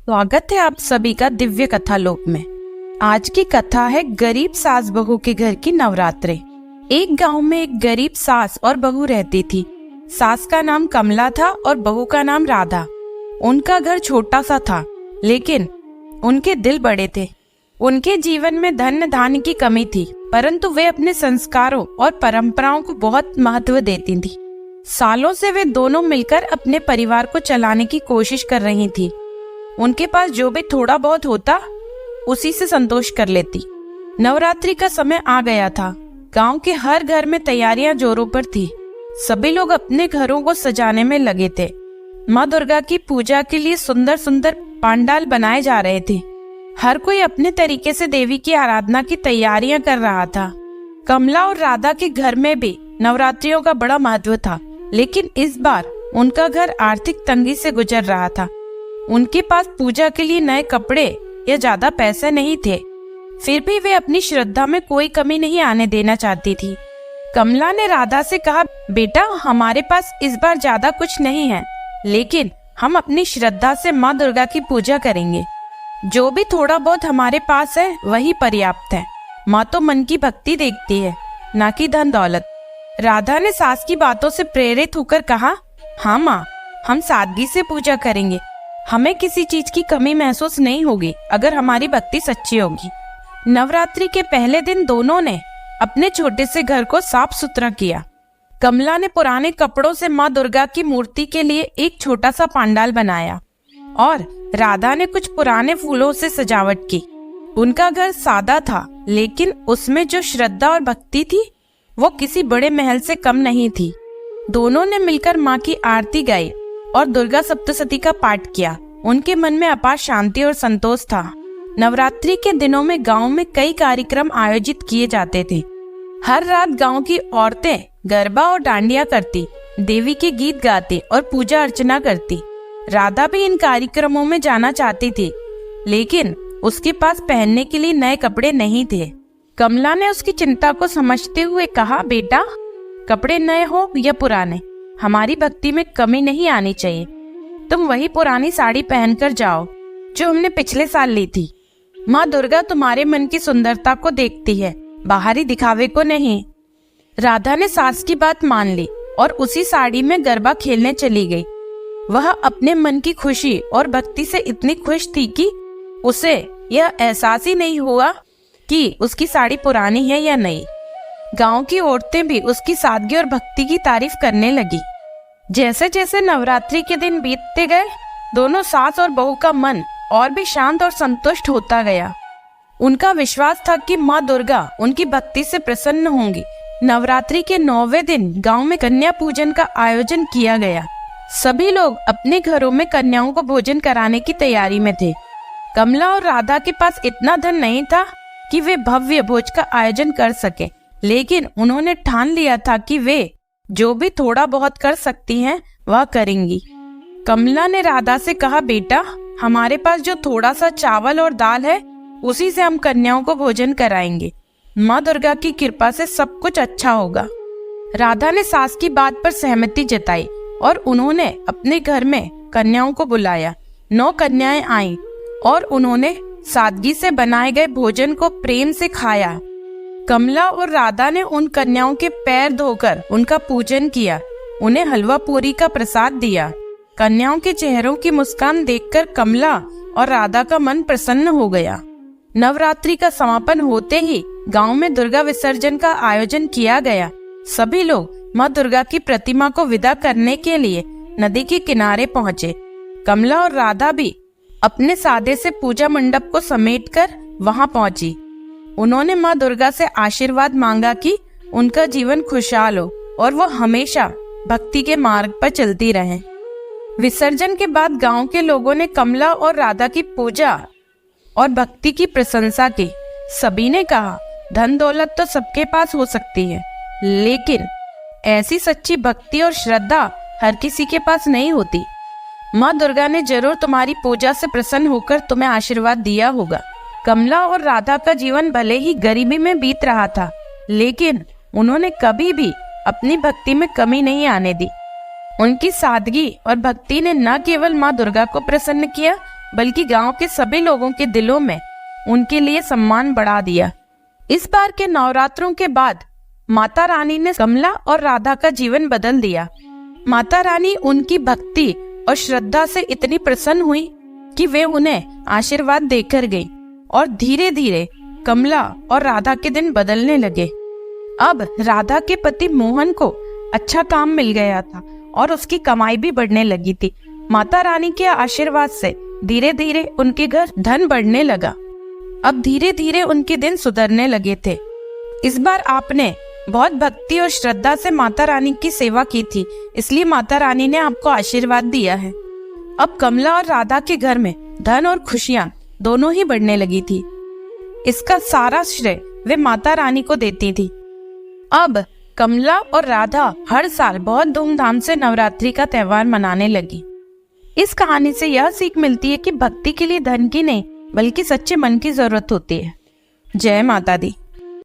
स्वागत है आप सभी का दिव्य कथा लोक में। आज की कथा है गरीब सास बहू के घर की नवरात्रे। एक गांव में एक गरीब सास और बहू रहती थी। सास का नाम कमला था और बहू का नाम राधा। उनका घर छोटा सा था, लेकिन उनके दिल बड़े थे। उनके जीवन में धन धान्य की कमी थी, परंतु वे अपने संस्कारों और परंपराओं को बहुत महत्व देती थी। सालों से वे दोनों मिलकर अपने परिवार को चलाने की कोशिश कर रही थी। उनके पास जो भी थोड़ा बहुत होता, उसी से संतोष कर लेती। नवरात्रि का समय आ गया था। गांव के हर घर में तैयारियां जोरों पर थी। सभी लोग अपने घरों को सजाने में लगे थे। माँ दुर्गा की पूजा के लिए सुंदर सुंदर पंडाल बनाए जा रहे थे। हर कोई अपने तरीके से देवी की आराधना की तैयारियां कर रहा था। कमला और राधा के घर में भी नवरात्रियों का बड़ा महत्व था, लेकिन इस बार उनका घर आर्थिक तंगी से गुजर रहा था। उनके पास पूजा के लिए नए कपड़े या ज्यादा पैसे नहीं थे। फिर भी वे अपनी श्रद्धा में कोई कमी नहीं आने देना चाहती थी। कमला ने राधा से कहा, बेटा, हमारे पास इस बार ज्यादा कुछ नहीं है, लेकिन हम अपनी श्रद्धा से माँ दुर्गा की पूजा करेंगे। जो भी थोड़ा बहुत हमारे पास है वही पर्याप्त है। माँ तो मन की भक्ति देखती है, ना कि धन दौलत। राधा ने सास की बातों से प्रेरित होकर कहा, हाँ माँ, हम सादगी से पूजा करेंगे। हमें किसी चीज की कमी महसूस नहीं होगी अगर हमारी भक्ति सच्ची होगी। नवरात्रि के पहले दिन दोनों ने अपने छोटे से घर को साफ सुथरा किया। कमला ने पुराने कपड़ों से माँ दुर्गा की मूर्ति के लिए एक छोटा सा पंडाल बनाया और राधा ने कुछ पुराने फूलों से सजावट की। उनका घर सादा था, लेकिन उसमें जो श्रद्धा और भक्ति थी वो किसी बड़े महल से कम नहीं थी। दोनों ने मिलकर माँ की आरती गाई और दुर्गा सप्तशती का पाठ किया। उनके मन में अपार शांति और संतोष था। नवरात्रि के दिनों में गांव में कई कार्यक्रम आयोजित किए जाते थे। हर रात गांव की औरतें गरबा और डांडिया करती, देवी के गीत गाती और पूजा अर्चना करती। राधा भी इन कार्यक्रमों में जाना चाहती थी, लेकिन उसके पास पहनने के लिए नए कपड़े नहीं थे। कमला ने उसकी चिंता को समझते हुए कहा, बेटा, कपड़े नए हो या पुराने, हमारी भक्ति में कमी नहीं आनी चाहिए। तुम वही पुरानी साड़ी पहनकर जाओ जो हमने पिछले साल ली थी। माँ दुर्गा तुम्हारे मन की सुंदरता को देखती है, बाहरी दिखावे को नहीं। राधा ने सास की बात मान ली और उसी साड़ी में गरबा खेलने चली गई। वह अपने मन की खुशी और भक्ति से इतनी खुश थी कि उसे यह एहसास ही नहीं हुआ कि उसकी साड़ी पुरानी है या नहीं। गांव की औरतें भी उसकी सादगी और भक्ति की तारीफ करने लगी। जैसे जैसे नवरात्रि के दिन बीतते गए, दोनों सास और बहू का मन और भी शांत और संतुष्ट होता गया। उनका विश्वास था कि माँ दुर्गा उनकी भक्ति से प्रसन्न होंगी। नवरात्रि के 9वें दिन गांव में कन्या पूजन का आयोजन किया गया। सभी लोग अपने घरों में कन्याओं को भोजन कराने की तैयारी में थे। कमला और राधा के पास इतना धन नहीं था कि वे भव्य भोज का आयोजन कर सके, लेकिन उन्होंने ठान लिया था कि वे जो भी थोड़ा बहुत कर सकती हैं वह करेंगी। कमला ने राधा से कहा, बेटा, हमारे पास जो थोड़ा सा चावल और दाल है, उसी से हम कन्याओं को भोजन कराएंगे। माँ दुर्गा की कृपा से सब कुछ अच्छा होगा। राधा ने सास की बात पर सहमति जताई और उन्होंने अपने घर में कन्याओं को बुलाया। 9 कन्याएं आईं और उन्होंने सादगी से बनाए गए भोजन को प्रेम से खाया। कमला और राधा ने उन कन्याओं के पैर धोकर उनका पूजन किया, उन्हें हलवा पूरी का प्रसाद दिया। कन्याओं के चेहरों की मुस्कान देखकर कमला और राधा का मन प्रसन्न हो गया। नवरात्रि का समापन होते ही गांव में दुर्गा विसर्जन का आयोजन किया गया। सभी लोग माँ दुर्गा की प्रतिमा को विदा करने के लिए नदी के किनारे पहुँचे। कमला और राधा भी अपने सादे से पूजा मंडप को समेटकर वहां पहुंची। उन्होंने माँ दुर्गा से आशीर्वाद मांगा कि उनका जीवन खुशहाल हो और वो हमेशा भक्ति के मार्ग पर चलती रहें। विसर्जन के बाद गांव के लोगों ने कमला और राधा की पूजा और भक्ति की प्रशंसा की। सभी ने कहा, धन दौलत तो सबके पास हो सकती है, लेकिन ऐसी सच्ची भक्ति और श्रद्धा हर किसी के पास नहीं होती। माँ दुर्गा ने जरूर तुम्हारी पूजा से प्रसन्न होकर तुम्हें आशीर्वाद दिया होगा। कमला और राधा का जीवन भले ही गरीबी में बीत रहा था, लेकिन उन्होंने कभी भी अपनी भक्ति में कमी नहीं आने दी। उनकी सादगी और भक्ति ने न केवल माँ दुर्गा को प्रसन्न किया, बल्कि गांव के सभी लोगों के दिलों में उनके लिए सम्मान बढ़ा दिया। इस बार के नवरात्रों के बाद माता रानी ने कमला और राधा का जीवन बदल दिया। माता रानी उनकी भक्ति और श्रद्धा से इतनी प्रसन्न हुई कि वे उन्हें आशीर्वाद देकर गई और धीरे धीरे कमला और राधा के दिन बदलने लगे। अब राधा के पति मोहन को अच्छा काम मिल गया था और उसकी कमाई भी बढ़ने लगी थी। माता रानी के आशीर्वाद से धीरे धीरे उनके घर धन बढ़ने लगा। अब धीरे धीरे उनके दिन सुधरने लगे थे। इस बार आपने बहुत भक्ति और श्रद्धा से माता रानी की सेवा की थी, इसलिए माता रानी ने आपको आशीर्वाद दिया है। अब कमला और राधा के घर में धन और खुशियां दोनों ही बढ़ने लगी थी। इसका सारा श्रेय वे माता रानी को देती थी। अब कमला और राधा हर साल बहुत धूमधाम से नवरात्रि का त्योहार मनाने लगी। इस कहानी से यह सीख मिलती है कि भक्ति के लिए धन की नहीं बल्कि सच्चे मन की जरूरत होती है। जय माता दी।